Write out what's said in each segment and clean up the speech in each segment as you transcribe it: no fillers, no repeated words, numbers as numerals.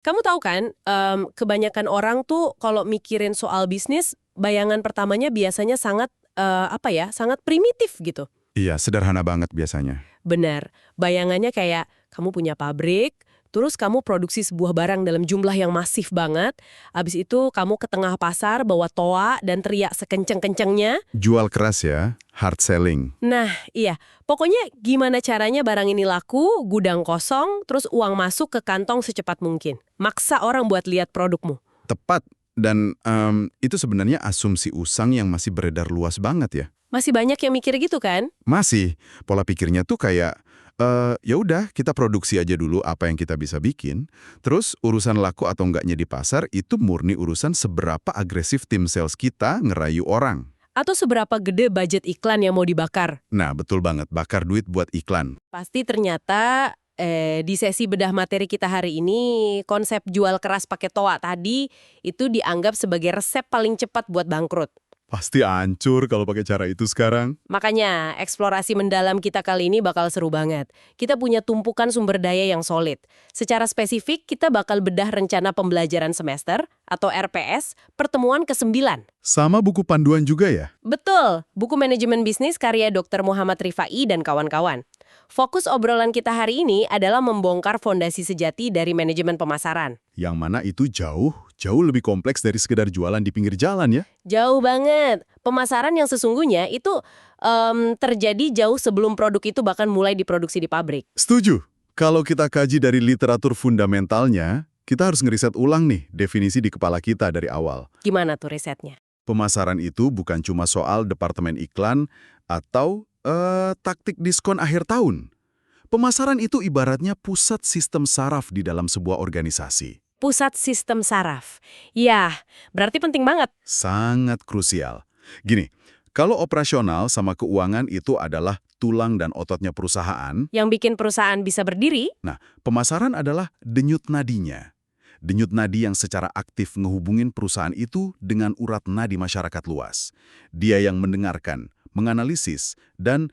Kamu tahu kan, kebanyakan orang tuh kalau mikirin soal bisnis, bayangan pertamanya biasanya sangat, sangat primitif gitu. Iya, sederhana banget biasanya. Benar, bayangannya kayak kamu punya pabrik, terus kamu produksi sebuah barang dalam jumlah yang masif banget, abis itu kamu ke tengah pasar bawa toa dan teriak sekenceng-kencengnya. Jual keras ya, hard selling. Nah, iya, pokoknya gimana caranya barang ini laku, gudang kosong, terus uang masuk ke kantong secepat mungkin. Maksa orang buat lihat produkmu. Tepat, dan itu sebenarnya asumsi usang yang masih beredar luas banget ya. Masih banyak yang mikir gitu kan? Masih, pola pikirnya tuh kayak, ya udah kita produksi aja dulu apa yang kita bisa bikin, terus urusan laku atau enggaknya di pasar itu murni urusan seberapa agresif tim sales kita ngerayu orang. Atau seberapa gede budget iklan yang mau dibakar? Nah, betul banget, bakar duit buat iklan. Pasti ternyata di sesi bedah materi kita hari ini, konsep jual keras pakai toa tadi itu dianggap sebagai resep paling cepat buat bangkrut. Pasti hancur kalau pakai cara itu sekarang. Makanya, eksplorasi mendalam kita kali ini bakal seru banget. Kita punya tumpukan sumber daya yang solid. Secara spesifik, kita bakal bedah rencana pembelajaran semester, atau RPS, pertemuan ke-9. Sama buku panduan juga ya? Betul, buku manajemen bisnis karya Dr. Muhammad Rifai dan kawan-kawan. Fokus obrolan kita hari ini adalah membongkar fondasi sejati dari manajemen pemasaran. Yang mana itu jauh lebih kompleks dari sekedar jualan di pinggir jalan ya. Jauh banget. Pemasaran yang sesungguhnya itu terjadi jauh sebelum produk itu bahkan mulai diproduksi di pabrik. Setuju. Kalau kita kaji dari literatur fundamentalnya, kita harus ngeriset ulang nih definisi di kepala kita dari awal. Gimana tuh risetnya? Pemasaran itu bukan cuma soal departemen iklan atau taktik diskon akhir tahun. Pemasaran itu ibaratnya pusat sistem saraf di dalam sebuah organisasi. Pusat sistem saraf. Ya, berarti penting banget. Sangat krusial. Gini, kalau operasional sama keuangan itu adalah tulang dan ototnya perusahaan, Yang bikin perusahaan bisa berdiri, nah pemasaran adalah denyut nadinya. Denyut nadi yang secara aktif ngehubungin perusahaan itu dengan urat nadi masyarakat luas. Dia yang mendengarkan, menganalisis, dan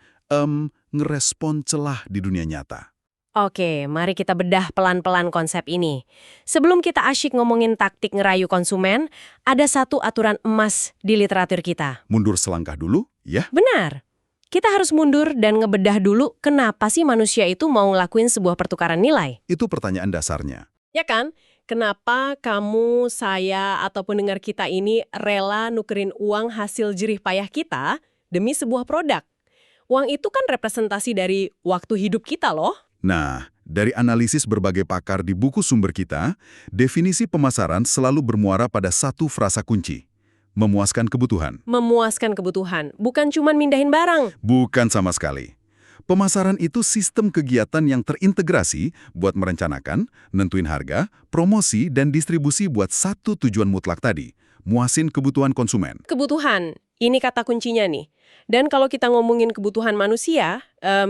ngerespon celah di dunia nyata. Oke, mari kita bedah pelan-pelan konsep ini. Sebelum kita asyik ngomongin taktik ngerayu konsumen, ada satu aturan emas di literatur kita. Mundur selangkah dulu, ya. Benar. Kita harus mundur dan ngebedah dulu kenapa sih manusia itu mau ngelakuin sebuah pertukaran nilai. Itu pertanyaan dasarnya. Ya kan? Kenapa kamu, saya, atau pendengar kita ini rela nukerin uang hasil jerih payah kita demi sebuah produk? Uang itu kan representasi dari waktu hidup kita loh. Nah, dari analisis berbagai pakar di buku sumber kita, definisi pemasaran selalu bermuara pada satu frasa kunci. Memuaskan kebutuhan. Memuaskan kebutuhan, bukan cuma mindahin barang. Bukan sama sekali. Pemasaran itu sistem kegiatan yang terintegrasi buat merencanakan, nentuin harga, promosi, dan distribusi buat satu tujuan mutlak tadi, muasin kebutuhan konsumen. Kebutuhan, ini kata kuncinya nih. Dan kalau kita ngomongin kebutuhan manusia,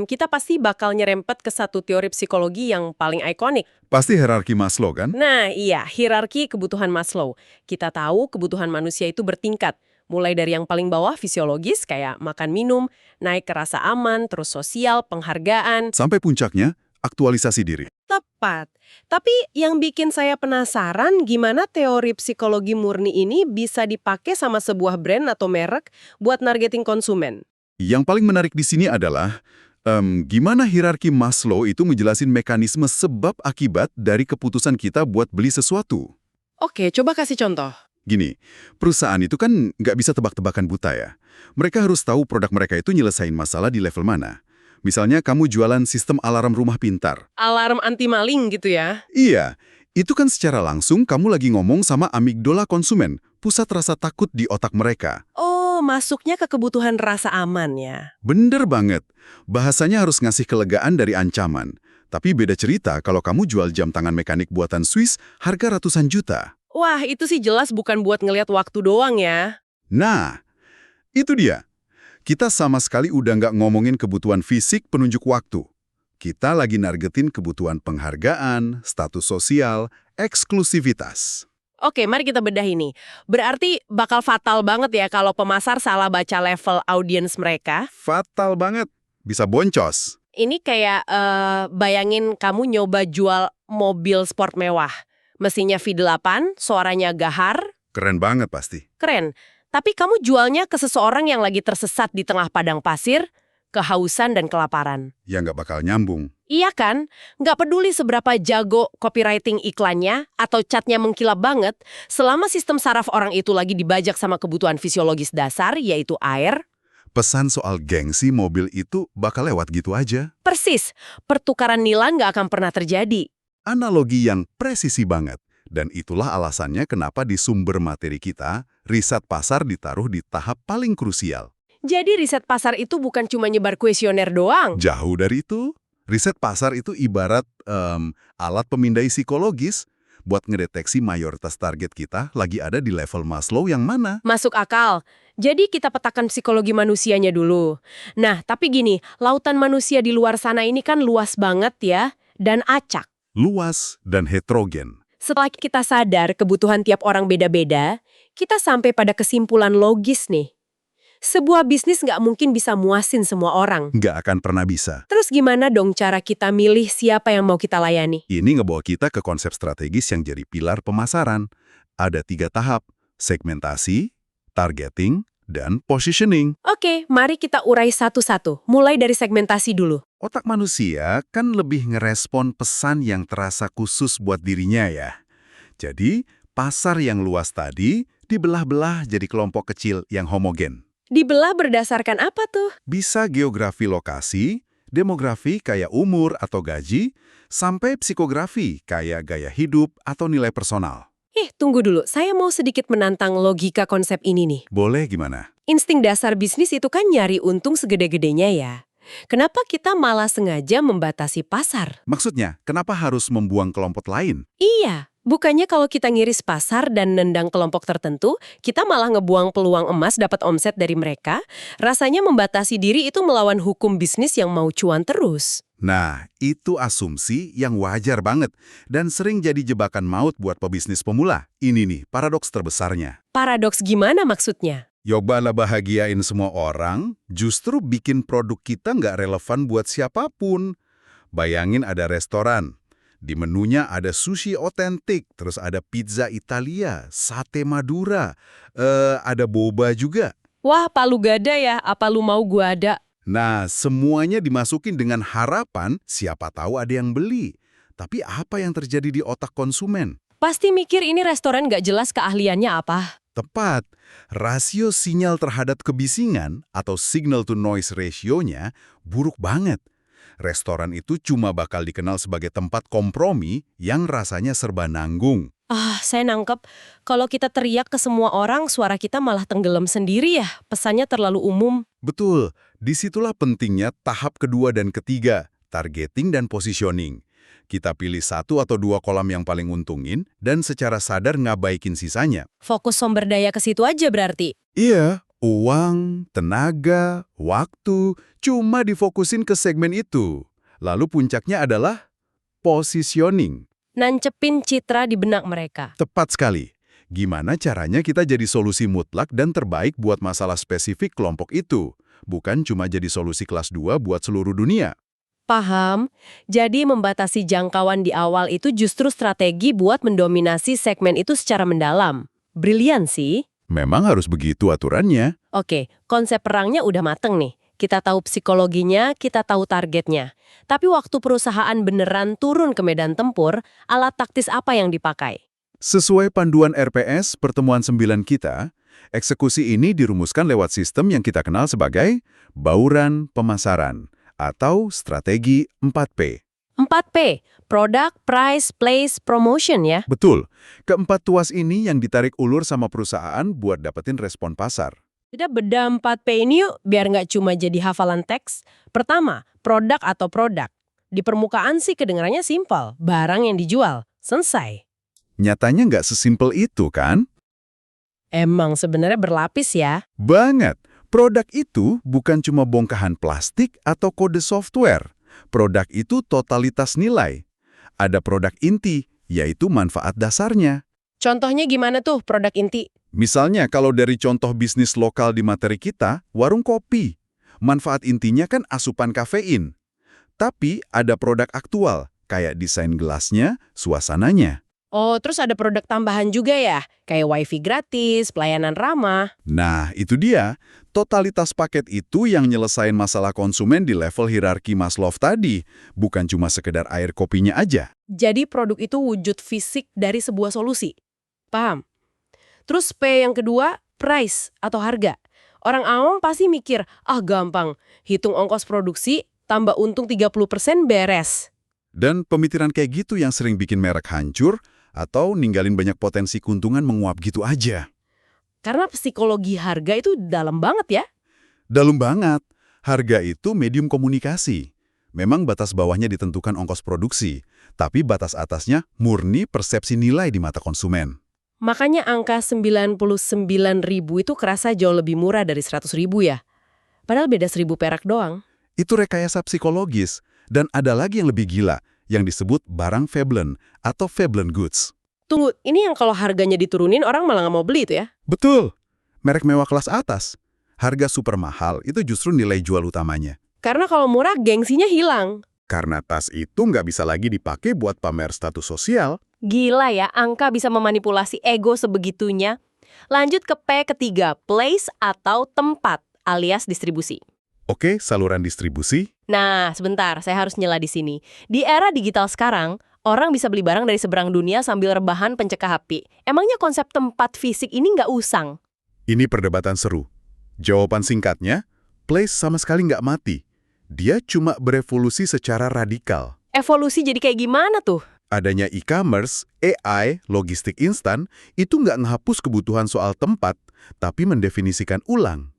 kita pasti bakal nyerempet ke satu teori psikologi yang paling ikonik. Pasti hierarki Maslow kan? Nah, iya, hierarki kebutuhan Maslow. Kita tahu kebutuhan manusia itu bertingkat. Mulai dari yang paling bawah fisiologis kayak makan minum, naik ke rasa aman, terus sosial, penghargaan. Sampai puncaknya, aktualisasi diri. Tepat. Tapi yang bikin saya penasaran gimana teori psikologi murni ini bisa dipakai sama sebuah brand atau merek buat nargeting konsumen. Yang paling menarik di sini adalah gimana hierarki Maslow itu menjelasin mekanisme sebab akibat dari keputusan kita buat beli sesuatu. Oke, coba kasih contoh. Gini, perusahaan itu kan nggak bisa tebak-tebakan buta ya. Mereka harus tahu produk mereka itu nyelesain masalah di level mana. Misalnya kamu jualan sistem alarm rumah pintar. Alarm anti maling gitu ya. Iya, itu kan secara langsung kamu lagi ngomong sama amigdala konsumen, pusat rasa takut di otak mereka. Oh, masuknya ke kebutuhan rasa aman ya. Bener banget. Bahasanya harus ngasih kelegaan dari ancaman. Tapi beda cerita kalau kamu jual jam tangan mekanik buatan Swiss harga ratusan juta. Wah, itu sih jelas bukan buat ngelihat waktu doang ya. Nah, itu dia. Kita sama sekali udah nggak ngomongin kebutuhan fisik penunjuk waktu. Kita lagi nargetin kebutuhan penghargaan, status sosial, eksklusivitas. Oke, mari kita bedah ini. Berarti bakal fatal banget ya kalau pemasar salah baca level audiens mereka. Fatal banget. Bisa boncos. Ini kayak bayangin kamu nyoba jual mobil sport mewah. Mesinnya V8, suaranya gahar, Keren banget pasti. keren. Tapi kamu jualnya ke seseorang yang lagi tersesat di tengah padang pasir, kehausan dan kelaparan. Ya nggak bakal nyambung. Iya kan? Nggak peduli seberapa jago copywriting iklannya atau catnya mengkilap banget, selama sistem saraf orang itu lagi dibajak sama kebutuhan fisiologis dasar, yaitu air. Pesan soal gengsi mobil itu bakal lewat gitu aja. Persis, pertukaran nilai nggak akan pernah terjadi. Analogi yang presisi banget. Dan itulah alasannya kenapa di sumber materi kita, riset pasar ditaruh di tahap paling krusial. Jadi riset pasar itu bukan cuma nyebar kuesioner doang. Jauh dari itu, riset pasar itu ibarat alat pemindai psikologis buat ngedeteksi mayoritas target kita lagi ada di level Maslow yang mana. Masuk akal. Jadi kita petakan psikologi manusianya dulu. Nah, tapi gini, lautan manusia di luar sana ini kan luas banget ya, dan acak. Luas dan heterogen. Setelah kita sadar kebutuhan tiap orang beda-beda, kita sampai pada kesimpulan logis nih. Sebuah bisnis nggak mungkin bisa muasin semua orang. Nggak akan pernah bisa. Terus gimana dong cara kita milih siapa yang mau kita layani? Ini ngebawa kita ke konsep strategis yang jadi pilar pemasaran. Ada 3 tahap, segmentasi, targeting, dan positioning. Oke, mari kita urai satu-satu. Mulai dari segmentasi dulu. Otak manusia kan lebih ngerespon pesan yang terasa khusus buat dirinya ya. Jadi, pasar yang luas tadi dibelah-belah jadi kelompok kecil yang homogen. Dibelah berdasarkan apa tuh? Bisa geografi lokasi, demografi kayak umur atau gaji, sampai psikografi kayak gaya hidup atau nilai personal. Tunggu dulu. Saya mau sedikit menantang logika konsep ini nih. Boleh gimana? Insting dasar bisnis itu kan nyari untung segede-gedenya ya. Kenapa kita malah sengaja membatasi pasar? Maksudnya, kenapa harus membuang kelompok lain? Iya, bukannya kalau kita ngiris pasar dan nendang kelompok tertentu, kita malah ngebuang peluang emas dapat omset dari mereka. Rasanya membatasi diri itu melawan hukum bisnis yang mau cuan terus. Nah, itu asumsi yang wajar banget dan sering jadi jebakan maut buat pebisnis pemula. Ini nih, paradoks terbesarnya. Paradoks gimana maksudnya? Yobalah bahagiain semua orang, justru bikin produk kita nggak relevan buat siapapun. Bayangin ada restoran. Di menunya ada sushi otentik, terus ada pizza Italia, sate Madura, ada boba juga. Wah, palu gada ya, apa lu mau gua ada? Nah, semuanya dimasukin dengan harapan siapa tahu ada yang beli. Tapi apa yang terjadi di otak konsumen? Pasti mikir ini restoran nggak jelas keahliannya apa. Tepat, rasio sinyal terhadap kebisingan atau signal-to-noise ratio-nya buruk banget. Restoran itu cuma bakal dikenal sebagai tempat kompromi yang rasanya serba nanggung. Saya nangkep. Kalau kita teriak ke semua orang, suara kita malah tenggelam sendiri ya. Pesannya terlalu umum. Betul, disitulah pentingnya tahap kedua dan ketiga, targeting dan positioning. Kita pilih 1 atau 2 kolam yang paling untungin dan secara sadar ngabaikin sisanya. Fokus sumber daya ke situ aja berarti. Iya, uang, tenaga, waktu, cuma difokusin ke segmen itu. Lalu puncaknya adalah positioning. Nancepin citra di benak mereka. Tepat sekali. Gimana caranya kita jadi solusi mutlak dan terbaik buat masalah spesifik kelompok itu? Bukan cuma jadi solusi kelas 2 buat seluruh dunia. Paham? Jadi membatasi jangkauan di awal itu justru strategi buat mendominasi segmen itu secara mendalam. Brilian sih. Memang harus begitu aturannya. Oke, konsep perangnya udah mateng nih. Kita tahu psikologinya, kita tahu targetnya. Tapi waktu perusahaan beneran turun ke medan tempur, alat taktis apa yang dipakai? Sesuai panduan RPS pertemuan 9 kita, eksekusi ini dirumuskan lewat sistem yang kita kenal sebagai bauran pemasaran atau strategi 4P. 4P, Product, Price, Place, Promotion ya? Betul, keempat tuas ini yang ditarik ulur sama perusahaan buat dapetin respon pasar. Kita beda 4P ini yuk, biar nggak cuma jadi hafalan teks. Pertama, produk atau produk. Di permukaan sih kedengarannya simpel, barang yang dijual, selesai. Nyatanya nggak sesimpel itu kan? Emang sebenarnya berlapis ya? Banget. Produk itu bukan cuma bongkahan plastik atau kode software. Produk itu totalitas nilai. Ada produk inti, yaitu manfaat dasarnya. Contohnya gimana tuh produk inti? Misalnya kalau dari contoh bisnis lokal di materi kita, warung kopi. Manfaat intinya kan asupan kafein. Tapi ada produk aktual, kayak desain gelasnya, suasananya. Oh, terus ada produk tambahan juga ya? Kayak wifi gratis, pelayanan ramah. Nah, itu dia. Totalitas paket itu yang nyelesain masalah konsumen di level hierarki Maslow tadi, bukan cuma sekedar air kopinya aja. Jadi produk itu wujud fisik dari sebuah solusi. Paham? Terus P yang kedua, price atau harga. Orang awam pasti mikir, ah gampang, hitung ongkos produksi, tambah untung 30% beres. Dan pemikiran kayak gitu yang sering bikin merek hancur atau ninggalin banyak potensi keuntungan menguap gitu aja. Karena psikologi harga itu dalam banget ya. Dalam banget, harga itu medium komunikasi. Memang batas bawahnya ditentukan ongkos produksi, tapi batas atasnya murni persepsi nilai di mata konsumen. Makanya angka 99.000 itu kerasa jauh lebih murah dari 100.000 ya. Padahal beda 1.000 perak doang. Itu rekayasa psikologis, dan ada lagi yang lebih gila, yang disebut barang Veblen atau Veblen goods. Tunggu, ini yang kalau harganya diturunin orang malah nggak mau beli itu ya? Betul, merek mewah kelas atas. Harga super mahal itu justru nilai jual utamanya. Karena kalau murah gengsinya hilang. Karena tas itu nggak bisa lagi dipakai buat pamer status sosial. Gila ya, angka bisa memanipulasi ego sebegitunya. Lanjut ke P ketiga, place atau tempat alias distribusi. Oke, saluran distribusi. Nah, sebentar, saya harus nyela di sini. Di era digital sekarang, orang bisa beli barang dari seberang dunia sambil rebahan pencegah api. Emangnya konsep tempat fisik ini nggak usang? Ini perdebatan seru. Jawaban singkatnya, place sama sekali nggak mati. Dia cuma berevolusi secara radikal. Evolusi jadi kayak gimana tuh? Adanya e-commerce, AI, logistik instan, itu nggak menghapus kebutuhan soal tempat, tapi mendefinisikan ulang.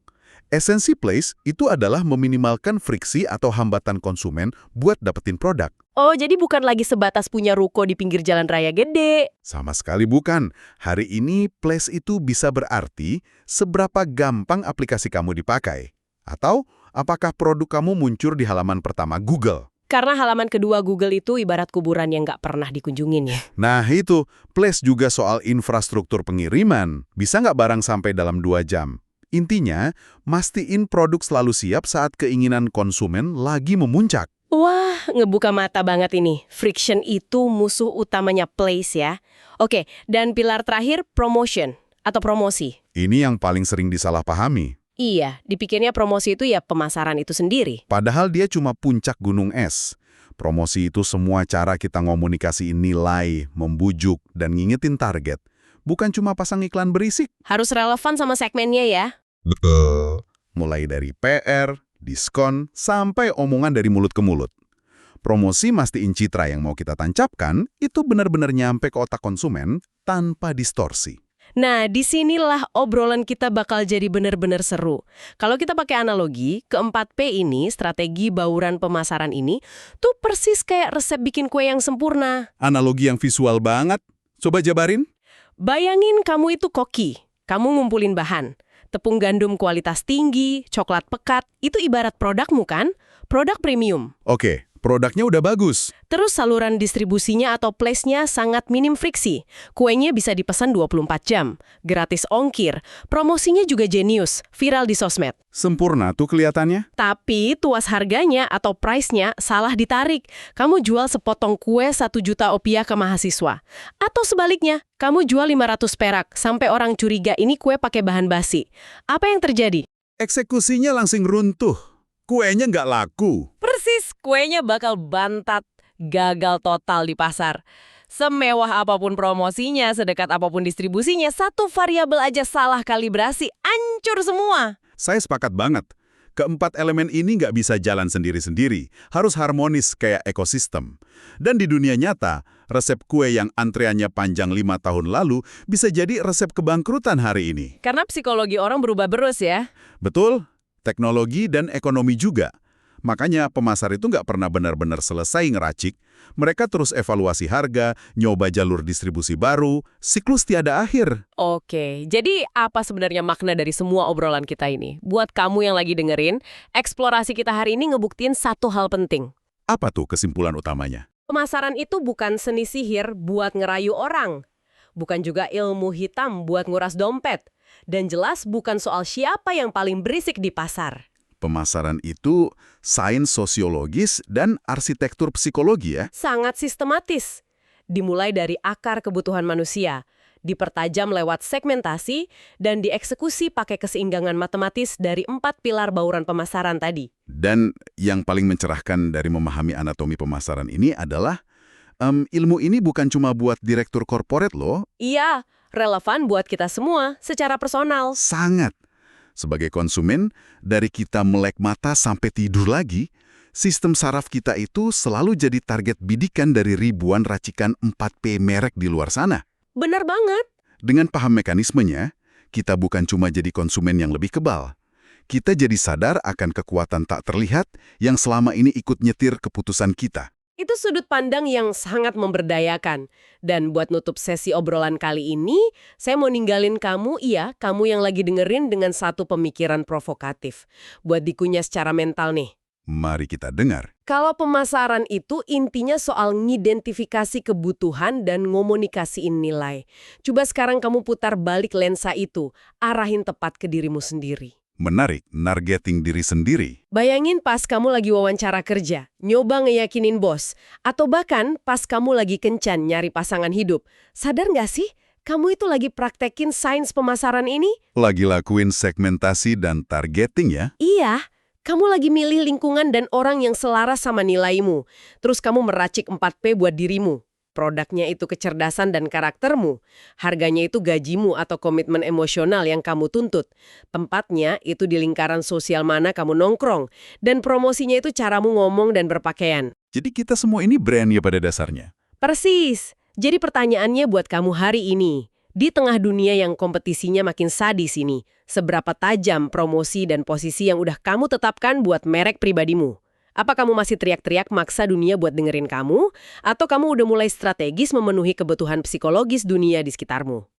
Esensi place itu adalah meminimalkan friksi atau hambatan konsumen buat dapetin produk. Oh, jadi bukan lagi sebatas punya ruko di pinggir jalan raya gede. Sama sekali bukan. Hari ini place itu bisa berarti seberapa gampang aplikasi kamu dipakai. Atau apakah produk kamu muncul di halaman pertama Google. Karena halaman kedua Google itu ibarat kuburan yang nggak pernah dikunjungin ya. Nah itu, place juga soal infrastruktur pengiriman. Bisa nggak barang sampai dalam 2 jam? Intinya, mastiin produk selalu siap saat keinginan konsumen lagi memuncak. Wah, ngebuka mata banget ini. Friction itu musuh utamanya place ya. Oke, dan pilar terakhir promotion atau promosi. Ini yang paling sering disalahpahami. Iya, dipikirnya promosi itu ya pemasaran itu sendiri. Padahal dia cuma puncak gunung es. Promosi itu semua cara kita ngomunikasiin nilai, membujuk, dan ngingetin target. Bukan cuma pasang iklan berisik. Harus relevan sama segmennya ya. Betul. Mulai dari PR, diskon, sampai omongan dari mulut ke mulut. Promosi mastiin citra yang mau kita tancapkan itu benar-benar nyampe ke otak konsumen tanpa distorsi. Nah, disinilah obrolan kita bakal jadi benar-benar seru. Kalau kita pakai analogi, keempat P ini, strategi bauran pemasaran ini, tuh persis kayak resep bikin kue yang sempurna. Analogi yang visual banget. Coba jabarin. Bayangin kamu itu koki, kamu ngumpulin bahan. Tepung gandum kualitas tinggi, coklat pekat, itu ibarat produkmu kan? Produk premium. Oke, produknya udah bagus. Terus saluran distribusinya atau place-nya sangat minim friksi. Kuenya bisa dipesan 24 jam, gratis ongkir. Promosinya juga jenius, viral di sosmed. Sempurna tuh kelihatannya. Tapi tuas harganya atau price-nya salah ditarik. Kamu jual sepotong kue 1 juta rupiah ke mahasiswa. Atau sebaliknya, kamu jual 500 perak sampai orang curiga ini kue pakai bahan basi. Apa yang terjadi? Eksekusinya langsung runtuh. Kuenya nggak laku. Persis, kuenya bakal bantat, gagal total di pasar. Semewah apapun promosinya, sedekat apapun distribusinya, satu variabel aja salah kalibrasi, hancur semua. Saya sepakat banget. Keempat elemen ini nggak bisa jalan sendiri-sendiri. Harus harmonis kayak ekosistem. Dan di dunia nyata, resep kue yang antreannya panjang 5 tahun lalu bisa jadi resep kebangkrutan hari ini. Karena psikologi orang berubah terus ya. Betul, teknologi dan ekonomi juga. Makanya pemasar itu nggak pernah benar-benar selesai ngeracik. Mereka terus evaluasi harga, nyoba jalur distribusi baru, siklus tiada akhir. Oke, jadi apa sebenarnya makna dari semua obrolan kita ini? Buat kamu yang lagi dengerin, eksplorasi kita hari ini ngebuktiin satu hal penting. Apa tuh kesimpulan utamanya? Pemasaran itu bukan seni sihir buat ngerayu orang. Bukan juga ilmu hitam buat nguras dompet. Dan jelas bukan soal siapa yang paling berisik di pasar. Pemasaran itu sains sosiologis dan arsitektur psikologi ya. Sangat sistematis. Dimulai dari akar kebutuhan manusia, dipertajam lewat segmentasi, dan dieksekusi pakai keseimbangan matematis dari 4 pilar bauran pemasaran tadi. Dan yang paling mencerahkan dari memahami anatomi pemasaran ini adalah ilmu ini bukan cuma buat direktur korporat loh, Iya, relevan buat kita semua secara personal. sangat. Sebagai konsumen, dari kita melek mata sampai tidur lagi, sistem saraf kita itu selalu jadi target bidikan dari ribuan racikan 4P merek di luar sana. Benar banget. Dengan paham mekanismenya, kita bukan cuma jadi konsumen yang lebih kebal. Kita jadi sadar akan kekuatan tak terlihat yang selama ini ikut nyetir keputusan kita. Itu sudut pandang yang sangat memberdayakan. Dan buat nutup sesi obrolan kali ini, saya mau ninggalin kamu yang lagi dengerin dengan satu pemikiran provokatif. Buat dikunyah secara mental nih. Mari kita dengar. Kalau pemasaran itu intinya soal ngidentifikasi kebutuhan dan ngomunikasiin nilai. Coba sekarang kamu putar balik lensa itu, arahin tepat ke dirimu sendiri. Menarik, nargeting diri sendiri. Bayangin pas kamu lagi wawancara kerja, nyoba ngeyakinin bos, atau bahkan pas kamu lagi kencan nyari pasangan hidup. Sadar nggak sih, kamu itu lagi praktekin sains pemasaran ini? Lagi lakuin segmentasi dan targeting ya? Iya, kamu lagi milih lingkungan dan orang yang selaras sama nilaimu. Terus kamu meracik 4P buat dirimu. Produknya itu kecerdasan dan karaktermu. Harganya itu gajimu atau komitmen emosional yang kamu tuntut. Tempatnya itu di lingkaran sosial mana kamu nongkrong. Dan promosinya itu caramu ngomong dan berpakaian. Jadi kita semua ini brand ya pada dasarnya. Persis. Jadi pertanyaannya buat kamu hari ini. Di tengah dunia yang kompetisinya makin sadis ini, seberapa tajam promosi dan posisi yang udah kamu tetapkan buat merek pribadimu? Apa kamu masih teriak-teriak maksa dunia buat dengerin kamu? Atau kamu udah mulai strategis memenuhi kebutuhan psikologis dunia di sekitarmu?